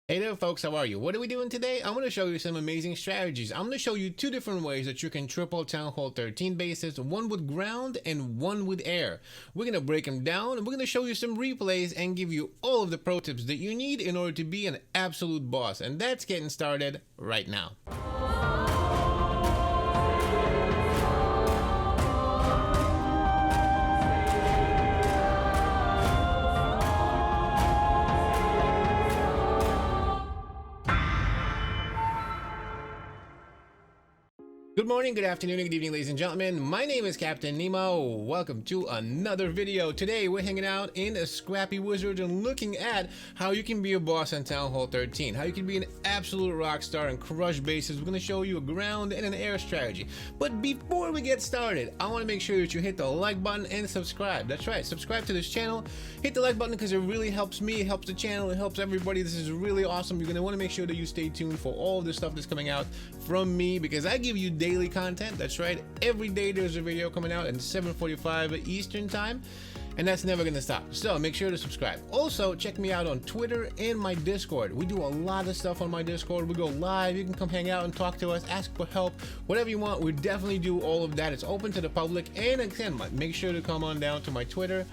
Hey there folks, how are you? What are we doing today? I'm going to show you some amazing strategies. I'm going to show you two different ways that you can triple Town Hall 13 bases, one with ground and one with air. We're going to break them down and we're going to show you some replays and give you all of the pro tips that you need in order to be an absolute boss. And that's getting started right now. Good morning, good afternoon, and good evening, ladies and gentlemen. My name is Captain Nemo. Welcome to another video. Today, we're hanging out in a Scrappy Wizard and looking at how you can be a boss on Town Hall 13, how you can be an absolute rock star and crush bases. We're going to show you a ground and an air strategy. But before we get started, I want to make sure that you hit the like button and subscribe. That's right, subscribe to this channel. Hit the like button because it really helps me, it helps the channel, it helps everybody. This is really awesome. You're going to want to make sure that you stay tuned for all of the stuff that's coming out from me because I give you daily content. That's right, every day there's a video coming out at 7:45 Eastern time, and that's never gonna stop. So make sure to subscribe. Also check me out on Twitter and my Discord. We do a lot of stuff on my Discord. We go live. You can come hang out and talk to us, ask for help, whatever you want. We definitely do all of that. It's open to the public, and again, make sure to come on down to my Twitter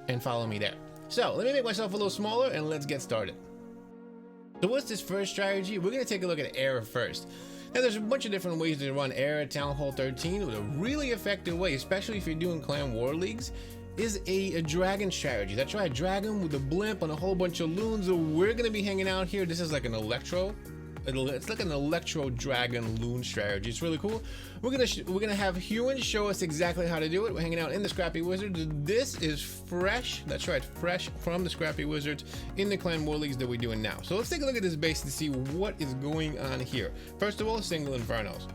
and follow me there. So let me make myself a little smaller and let's get started. So what's this first strategy? We're gonna take a look at air first. Now there's a bunch of different ways to run air at Town Hall 13, with a really effective way, especially if you're doing clan war leagues, is a dragon strategy. That's right, dragon with a blimp and a whole bunch of loons. So we're gonna be hanging out here. This is like an it's like an electro dragon loon strategy. It's really cool. We're gonna have Hewan show us exactly how to do it. We're hanging out in the Scrappy Wizards. This is fresh. That's right, fresh from the Scrappy Wizards in the clan war leagues that we're doing now. So let's take a look at this base to see what is going on here. First of all, single infernos.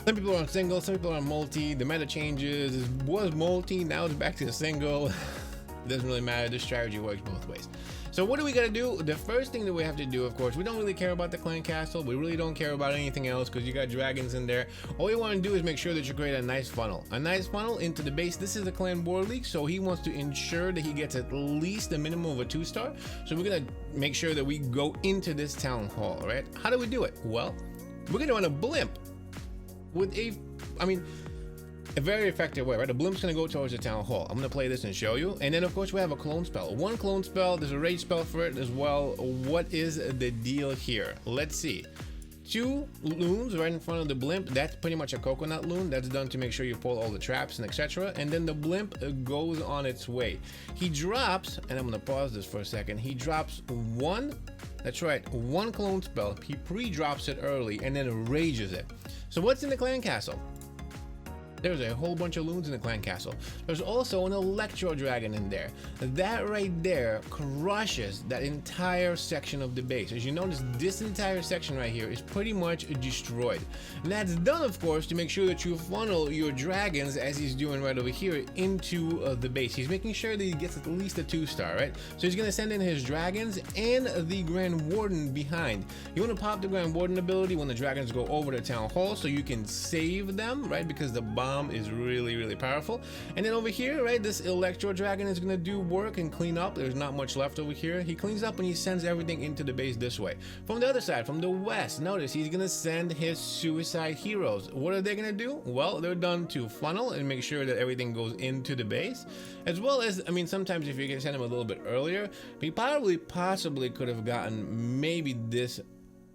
Some people are on single, some people are on multi. The meta changes. It was multi, now it's back to the single. It doesn't really matter. This strategy works both ways. So what do we gotta do? The first thing that we have to do, of course, we don't really care about the clan castle. We really don't care about anything else because you got dragons in there. All you want to do is make sure that you create a nice funnel into the base. This is the clan war league, so he wants to ensure that he gets at least a minimum of a 2-star. So we're gonna make sure that we go into this town hall, right? How do we do it? Well, we're gonna run a blimp with a very effective way, right? The blimp's gonna go towards the town hall. I'm gonna play this and show you. And then of course we have a clone spell. One clone spell, there's a rage spell for it as well. What is the deal here? Let's see. 2 loons right in front of the blimp. That's pretty much a coconut loon. That's done to make sure you pull all the traps and etc. And then the blimp goes on its way. He drops, and I'm gonna pause this for a second. He drops one, that's right, one clone spell. He pre-drops it early and then rages it. So what's in the clan castle? There's a whole bunch of loons in the clan castle. There's also an electro dragon in there. That right there crushes that entire section of the base. As you notice, this entire section right here is pretty much destroyed. And that's done, of course, to make sure that you funnel your dragons, as he's doing right over here, into the base. He's making sure that he gets at least a 2-star, right? So he's gonna send in his dragons and the Grand Warden behind. You wanna pop the Grand Warden ability when the dragons go over the town hall so you can save them, right? Because the bomb is really powerful. And then over here, right, this electro dragon is gonna do work and clean up. There's not much left over here. He cleans up and he sends everything into the base this way. From the other side, from the west, notice he's gonna send his suicide heroes. What are they gonna do? Well, they're done to funnel and make sure that everything goes into the base, as well as, I mean, sometimes if you can send him a little bit earlier, he possibly could have gotten maybe this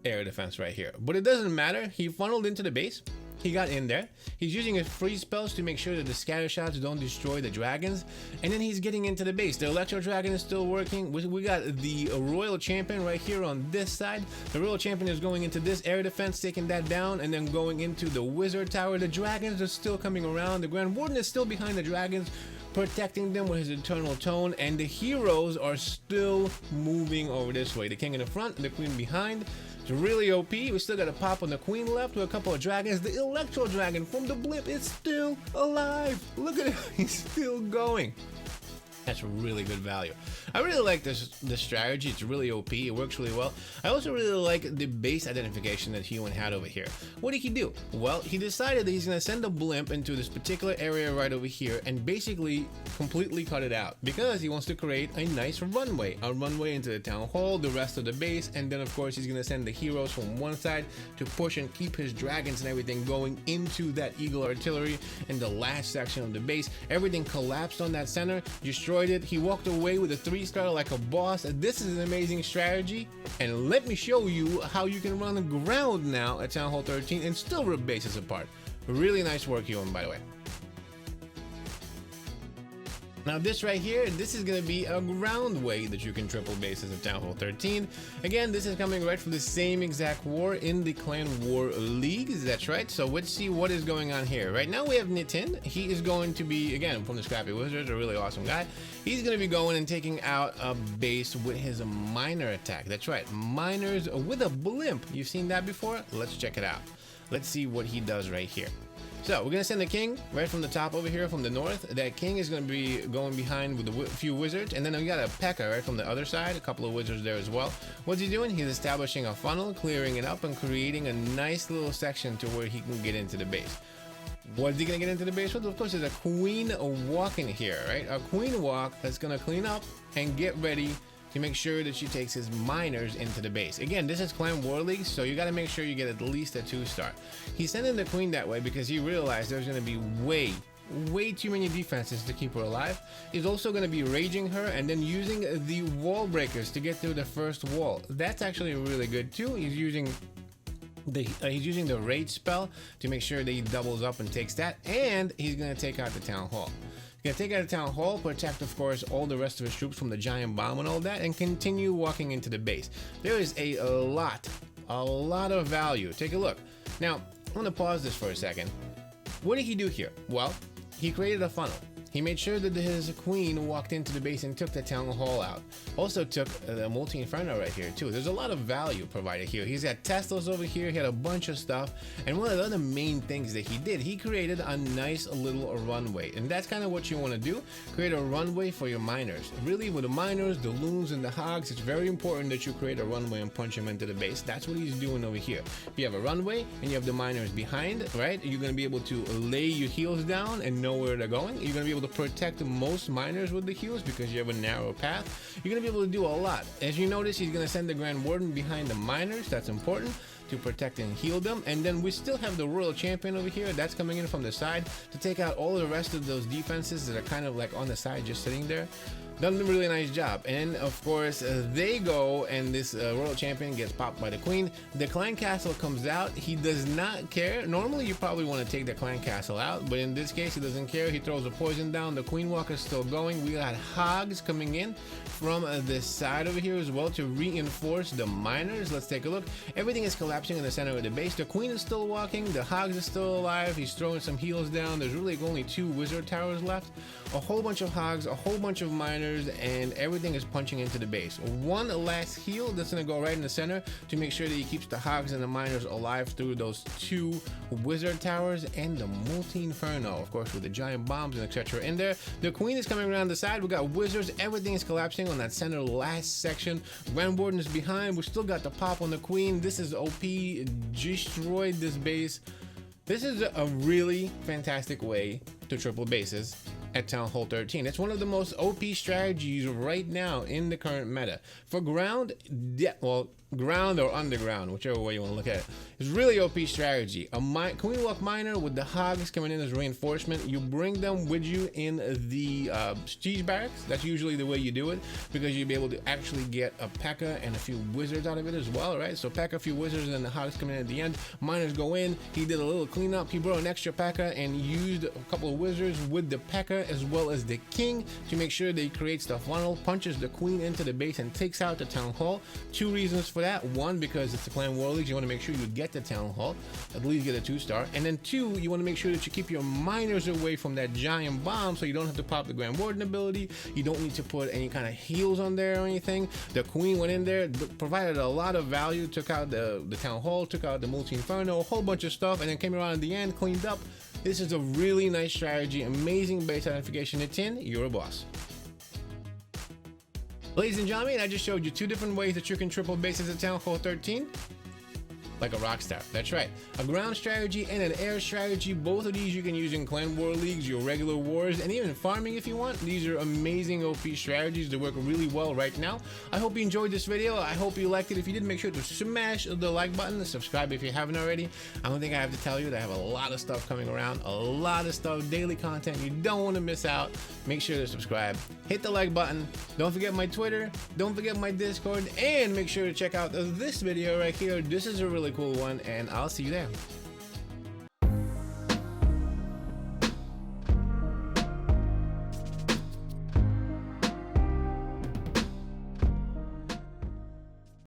air defense right here, but it doesn't matter. He funneled into the base. He got in there. He's using his free spells to make sure that the scatter shots don't destroy the dragons. And then he's getting into the base. The electro dragon is still working. We got the royal champion right here on this side. The royal champion is going into this air defense, taking that down, and then going into the wizard tower. The dragons are still coming around. The Grand Warden is still behind the dragons, protecting them with his eternal tone, and the heroes are still moving over this way. The king in the front, the queen behind. It's really OP. We still got a pop on the queen left with a couple of dragons. The electro dragon from the blimp is still alive. Look at it, he's still going. That's really good value. I really like this strategy. It's really OP. It works really well. I also really like the base identification that Human had over here. What did he do? Well, he decided that he's going to send a blimp into this particular area right over here and basically completely cut it out because he wants to create a nice runway. A runway into the town hall, the rest of the base, and then of course he's going to send the heroes from one side to push and keep his dragons and everything going into that Eagle artillery in the last section of the base. Everything collapsed on that center, destroyed it. He walked away with a 3-star like a boss. This is an amazing strategy, and let me show you how you can run the ground now at Town Hall 13 and still rip bases apart. Really nice work, Ewan, by the way. Now this right here, this is going to be a ground way that you can triple bases at Town Hall 13. Again, this is coming right from the same exact war in the Clan War Leagues. That's right. So let's see what is going on here. Right now we have Nitin. He is going to be, again, from the Scrappy Wizards, a really awesome guy. He's going to be going and taking out a base with his miner attack. That's right. Miners with a blimp. You've seen that before? Let's check it out. Let's see what he does right here. So we're going to send the king right from the top over here from the north. That king is going to be going behind with a few wizards. And then we got a P.E.K.K.A. right from the other side. A couple of wizards there as well. What's he doing? He's establishing a funnel, clearing it up, and creating a nice little section to where he can get into the base. What's he going to get into the base with? Of course, there's a queen walk in here, right? A queen walk that's going to clean up and get ready to make sure that she takes his miners into the base. Again, this is Clan War League, so you got to make sure you get at least a 2-star. He's sending the queen that way because he realized there's going to be way too many defenses to keep her alive. He's also going to be raging her and then using the wall breakers to get through the first wall. That's actually really good too. He's using the rage spell to make sure that he doubles up and takes that, and he's going to take out the town hall. He's going to take out the town hall, protect of course all the rest of his troops from the giant bomb and all that, and continue walking into the base. There is a lot of value. Take a look. Now, I'm going to pause this for a second. What did he do here? Well, he created a funnel. He made sure that his queen walked into the base and took the town hall out. Also took the multi-inferno right here too. There's a lot of value provided here. He's got Teslas over here. He had a bunch of stuff. And one of the other main things that he did, he created a nice little runway. And that's kind of what you want to do. Create a runway for your miners. Really, with the miners, the loons, and the hogs, it's very important that you create a runway and punch them into the base. That's what he's doing over here. You have a runway and you have the miners behind, right? You're going to be able to lay your heels down and know where they're going. You're going to be able to protect most miners with the heals because you have a narrow path. You're going to be able to do a lot. As you notice, he's going to send the Grand Warden behind the miners. That's important to protect and heal them. And then we still have the Royal Champion over here. That's coming in from the side to take out all the rest of those defenses that are kind of like on the side just sitting there. Done a really nice job. And of course they go and this Royal Champion gets popped by the Queen. The Clan Castle comes out. He does not care. Normally you probably want to take the Clan Castle out, but in this case he doesn't care. He throws a poison down. The Queen Walker is still going. We got hogs coming in from this side over here as well to reinforce the miners. Let's take a look. Everything is collapsing in the center of the base. The Queen is still walking. The hogs are still alive. He's throwing some heals down. There's really only 2 wizard towers left. A whole bunch of hogs, a whole bunch of miners, and everything is punching into the base. One last heal that's going to go right in the center to make sure that he keeps the hogs and the miners alive through those 2 wizard towers and the multi-inferno, of course, with the giant bombs and etc. in there. The Queen is coming around the side. We got wizards. Everything is collapsing on that center last section. Grand Warden is behind. We still got the pop on the Queen. This is OP. Destroyed this base. This is a really fantastic way to triple bases at Town Hall 13. It's one of the most OP strategies right now in the current meta. For ground, well, ground or underground, whichever way you want to look at it. It's really OP strategy. A Queen Walk Miner with the hogs coming in as reinforcement. You bring them with you in the siege barracks. That's usually the way you do it because you'll be able to actually get a P.E.K.K.A. and a few wizards out of it as well, right? So P.E.K.K.A, a few wizards, and then the hogs come in at the end. Miners go in. He did a little cleanup. He brought an extra P.E.K.K.A. and used a couple of wizards with the P.E.K.K.A. as well as the king to make sure that he creates the funnel, punches the queen into the base, and takes out the town hall. 2 reasons for that. 1, because it's the Clan War League. You want to make sure you get the town hall, at least get a 2-star. And then 2, you want to make sure that you keep your miners away from that giant bomb so you don't have to pop the Grand Warden ability. You don't need to put any kind of heals on there or anything. The queen went in there, provided a lot of value, took out the town hall, took out the multi-inferno, a whole bunch of stuff, and then came around at the end, cleaned up. This is a really nice strategy. Amazing base identification. It's in. You're a boss. Ladies and gentlemen, I just showed you 2 different ways that you can triple bases at Town Hall 13. Like a rock star. That's right. A ground strategy and an air strategy. Both of these you can use in clan war leagues, your regular wars, and even farming if you want. These are amazing OP strategies that work really well right now. I hope you enjoyed this video. I hope you liked it. If you did, make sure to smash the like button and subscribe if you haven't already. I don't think I have to tell you that I have a lot of stuff coming around, a lot of stuff, daily content you don't want to miss out. Make sure to subscribe, hit the like button, don't forget my Twitter, don't forget my Discord, and make sure to check out this video right here. This is a really cool one, and I'll see you there.